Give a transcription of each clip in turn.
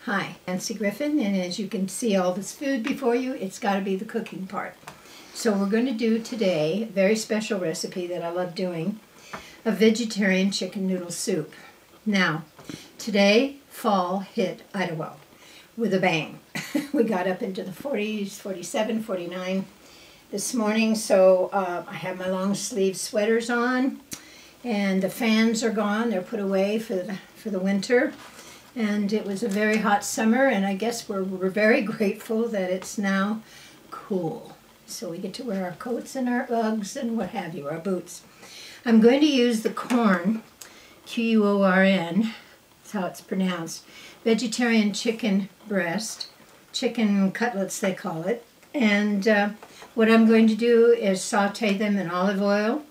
Hi, Nancy Griffin, and as you can see all this food before you, it's got to be the cooking part. So we're going to do today a very special recipe that I love doing, a vegetarian chicken noodle soup. Now, today fall hit Idaho with a bang. We got up into the 40s, 47, 49 this morning, so I have my long sleeve sweaters on, and the fans are gone. They're put away for the winter. And it was a very hot summer, and I guess we're very grateful that it's now cool. So we get to wear our coats and our Uggs and what have you, our boots. I'm going to use the corn, Q-U-O-R-N, that's how it's pronounced, vegetarian chicken breast, chicken cutlets they call it. And what I'm going to do is saute them in olive oil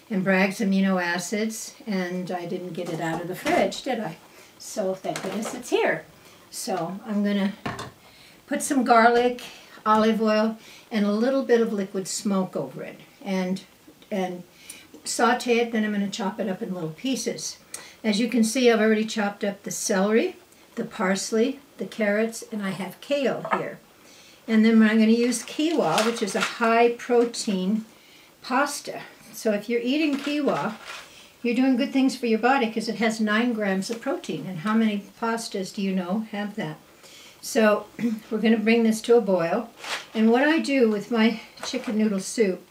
and Bragg's amino acids, and I didn't get it out of the fridge, did I? So thank goodness it's here. So I'm going to put some garlic, olive oil, and a little bit of liquid smoke over it. And saute it, then I'm going to chop it up in little pieces. As you can see, I've already chopped up the celery, the parsley, the carrots, and I have kale here. And then I'm going to use quinoa, which is a high protein pasta. So if you're eating quinoa, you're doing good things for your body because it has 9 grams of protein. And how many pastas do you know have that? So we're going to bring this to a boil. And what I do with my chicken noodle soup,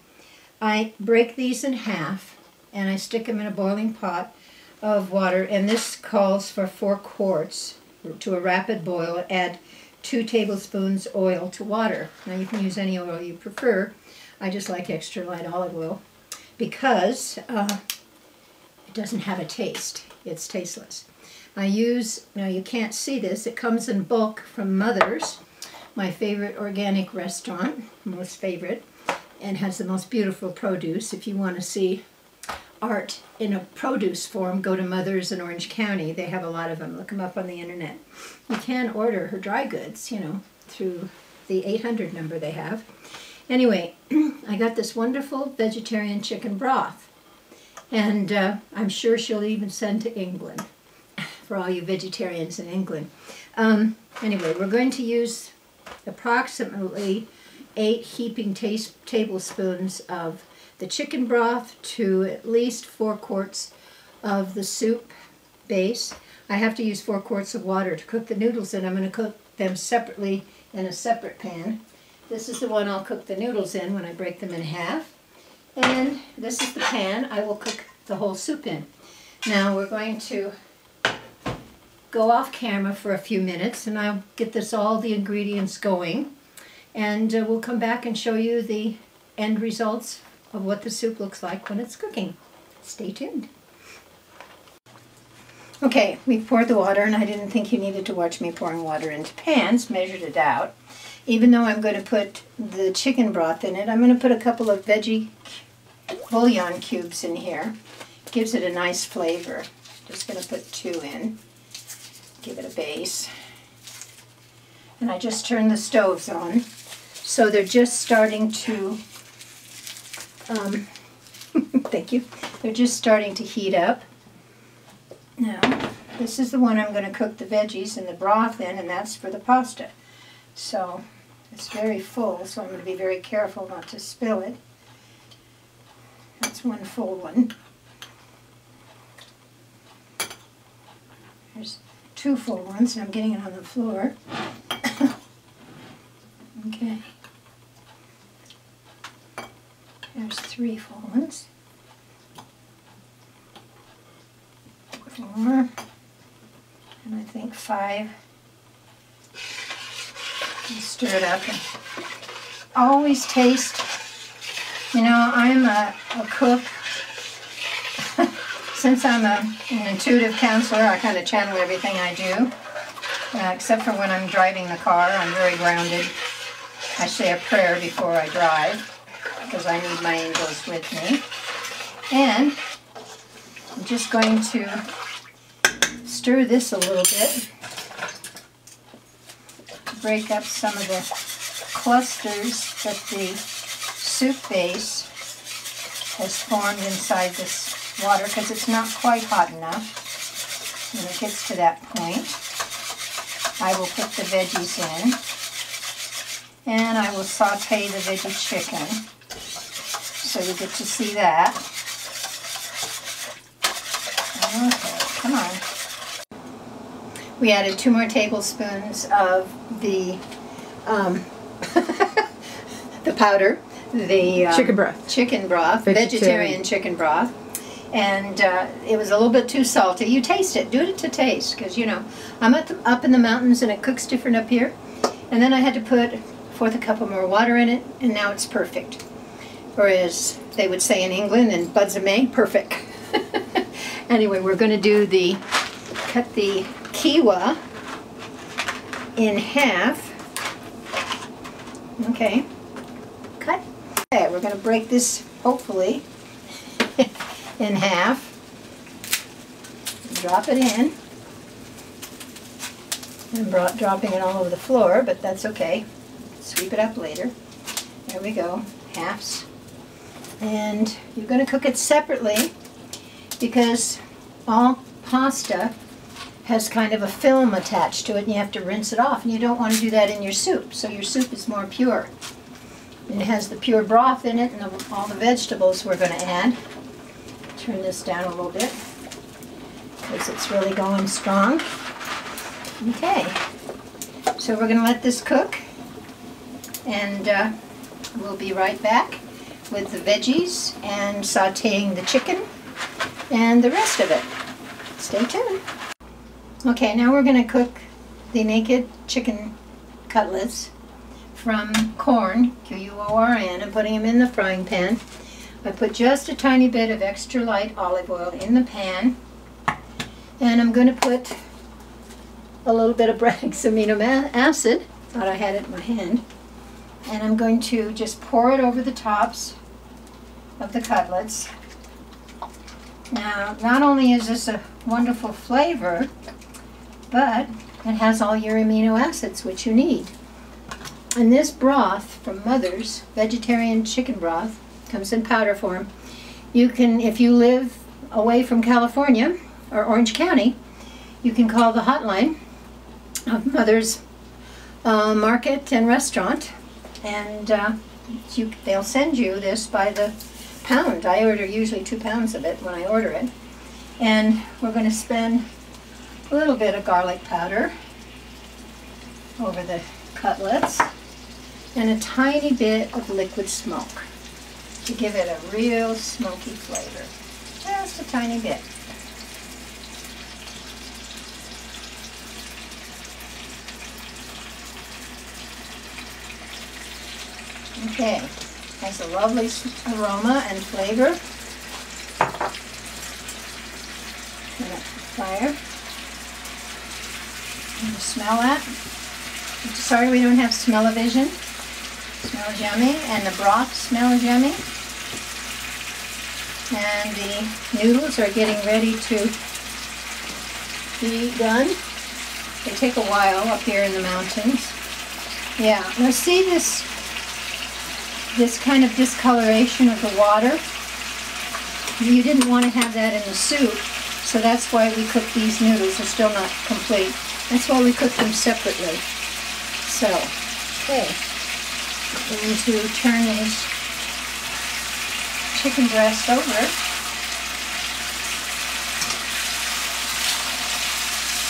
I break these in half and I stick them in a boiling pot of water. And this calls for 4 quarts to a rapid boil. Add 2 tablespoons oil to water. Now you can use any oil you prefer. I just like extra light olive oil because it doesn't have a taste. It's tasteless. I use, now you can't see this, it comes in bulk from Mother's, my favorite organic restaurant, most favorite, and has the most beautiful produce. If you want to see art in a produce form, go to Mother's in Orange County. They have a lot of them. Look them up on the internet. You can order her dry goods, you know, through the 800 number they have. Anyway, I got this wonderful vegetarian chicken broth. And I'm sure she'll even send to England, for all you vegetarians in England. Anyway, we're going to use approximately 8 heaping tablespoons of the chicken broth to at least 4 quarts of the soup base. I have to use 4 quarts of water to cook the noodles in. I'm going to cook them separately in a separate pan. This is the one I'll cook the noodles in when I break them in half. And this is the pan I will cook the whole soup in. Now we're going to go off camera for a few minutes and I'll get all the ingredients going, and we'll come back and show you the end results of what the soup looks like when it's cooking. Stay tuned. Okay, we poured the water, and I didn't think you needed to watch me pouring water into pans, measured it out. Even though I'm going to put the chicken broth in it, I'm going to put a couple of veggie bouillon cubes in here. Gives it a nice flavor. Just going to put 2 in. Give it a base. And I just turned the stoves on. So they're just starting to, thank you. They're just starting to heat up. Now, this is the one I'm going to cook the veggies and the broth in, and that's for the pasta. So it's very full, so I'm going to be very careful not to spill it. That's one full one. There's 2 full ones, and I'm getting it on the floor. Okay. There's 3 full ones. 4. And I think 5. And stir it up. And always taste. You know, I'm a cook. Since I'm an intuitive counselor, I kind of channel everything I do. Except for when I'm driving the car, I'm very grounded. I say a prayer before I drive, because I need my angels with me. And I'm just going to stir this a little bit. Break up some of the clusters that the soup base has formed inside this water, because it's not quite hot enough when it gets to that point. I will put the veggies in. And I will saute the veggie chicken. So you get to see that. Okay, come on. We added 2 more tablespoons of the the powder, the chicken broth, vegetarian chicken broth, and it was a little bit too salty. You taste it, do it to taste, because you know I'm up in the mountains and it cooks different up here. And then I had to put 1/4 cup of more water in it, and now it's perfect. Or as they would say in England, in buds of May, perfect. Anyway, we're going to do cut the kiwi in half. Okay, cut. Okay, we're going to break this, hopefully, in half. Drop it in. I'm dropping it all over the floor, but that's okay. Sweep it up later. There we go, halves. And you're going to cook it separately because all pasta has kind of a film attached to it and you have to rinse it off, and you don't want to do that in your soup, so your soup is more pure. It has the pure broth in it and all the vegetables we're going to add. Turn this down a little bit because it's really going strong. Okay, so we're going to let this cook, and we'll be right back with the veggies and sauteing the chicken and the rest of it. Stay tuned. Okay, now we're going to cook the naked chicken cutlets from corn, Q-U-O-R-N. I'm putting them in the frying pan. I put just a tiny bit of extra light olive oil in the pan, and I'm going to put a little bit of Bragg's amino acid. Thought I had it in my hand. And I'm going to just pour it over the tops of the cutlets. Now, not only is this a wonderful flavor, but it has all your amino acids, which you need. And this broth from Mother's, vegetarian chicken broth, comes in powder form. You can, if you live away from California or Orange County, you can call the hotline of Mother's Market and Restaurant, and they'll send you this by the pound. I order usually 2 pounds of it when I order it. And we're going to spend a little bit of garlic powder over the cutlets and a tiny bit of liquid smoke to give it a real smoky flavor. Just a tiny bit. Okay, has a lovely aroma and flavor. Turn up the fire. Can you smell that? Sorry we don't have smell-o-vision. Smells yummy, and the broth smells yummy. And the noodles are getting ready to be done. They take a while up here in the mountains. Yeah, now see this kind of discoloration of the water? You didn't want to have that in the soup, so that's why we cook these noodles. They're still not complete. That's why we cook them separately. So, okay, I'm going to turn these chicken breasts over.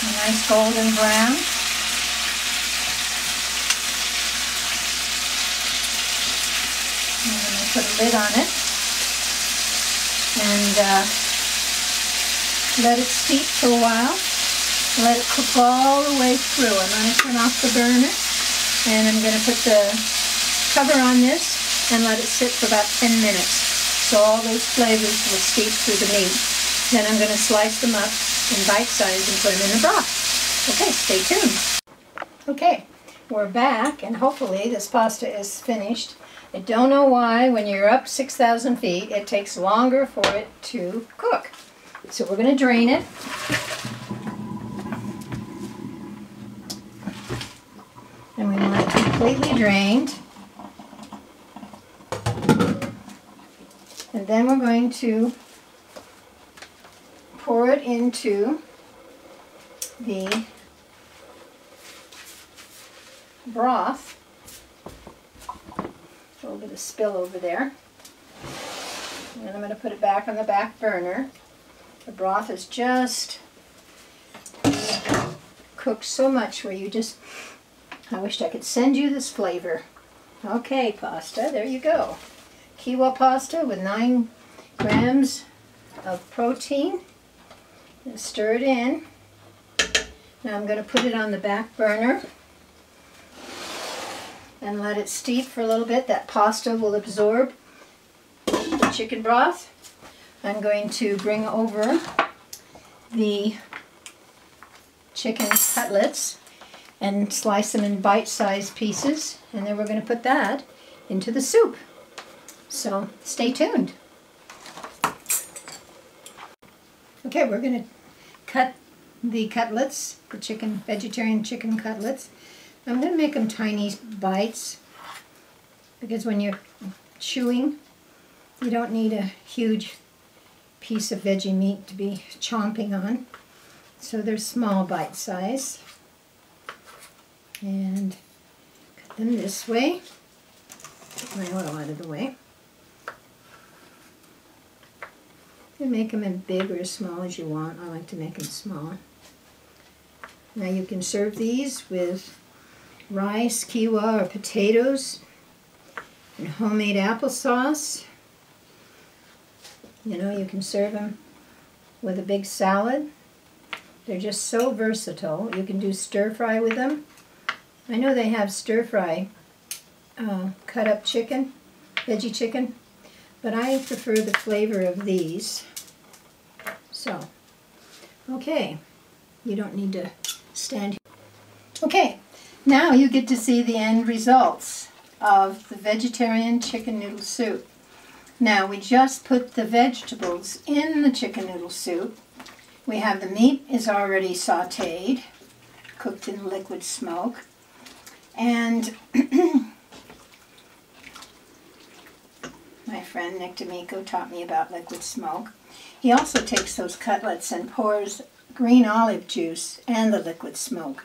A nice golden brown. I'm going to put a lid on it and let it steep for a while. Let it cook all the way through. I'm going to turn off the burner, and I'm going to put the cover on this and let it sit for about 10 minutes so all those flavors will steep through the meat. Then I'm going to slice them up in bite size and put them in the broth. Okay, stay tuned. Okay, we're back, and hopefully this pasta is finished. I don't know why when you're up 6,000 feet it takes longer for it to cook. So we're going to drain it. And we want it completely drained. And then we're going to pour it into the broth. A little bit of spill over there. And I'm going to put it back on the back burner. The broth is just cooked so much where you just, I wished I could send you this flavor. Okay, pasta, there you go. Kiwa pasta with 9 grams of protein. And stir it in. Now I'm going to put it on the back burner and let it steep for a little bit. That pasta will absorb the chicken broth. I'm going to bring over the chicken cutlets and slice them in bite-sized pieces, and then we're going to put that into the soup. So stay tuned. Okay, we're going to cut the cutlets, the chicken, vegetarian chicken cutlets. I'm going to make them tiny bites because when you're chewing, you don't need a huge piece of veggie meat to be chomping on. So they're small bite size. And cut them this way. Get my oil out of the way. You can make them as big or as small as you want. I like to make them small. Now you can serve these with rice, quinoa, or potatoes, and homemade applesauce. You know, you can serve them with a big salad. They're just so versatile. You can do stir fry with them. I know they have stir fry cut up chicken, veggie chicken, but I prefer the flavor of these. So, okay, you don't need to stand here. Okay, now you get to see the end results of the vegetarian chicken noodle soup. Now we just put the vegetables in the chicken noodle soup. We have the meat is already sauteed, cooked in liquid smoke, and my friend Nick D'Amico taught me about liquid smoke. He also takes those cutlets and pours green olive juice and the liquid smoke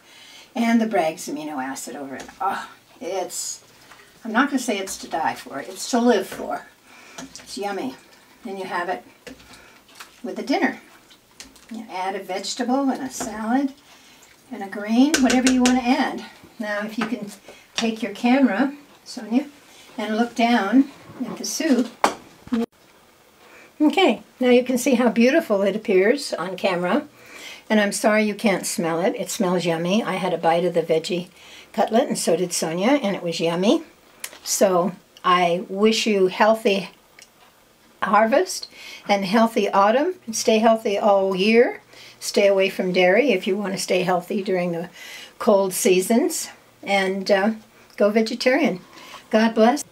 and the Bragg's amino acid over it. Oh, I'm not going to say it's to die for, it's to live for. It's yummy. And you have it with a dinner. You add a vegetable and a salad and a grain, whatever you want to add. Now if you can take your camera, Sonia, and look down at the soup. Okay, now you can see how beautiful it appears on camera. And I'm sorry you can't smell it. It smells yummy. I had a bite of the veggie cutlet and so did Sonia, and it was yummy. So I wish you healthy harvest and healthy autumn. Stay healthy all year. Stay away from dairy if you want to stay healthy during the cold seasons. And go vegetarian. God bless.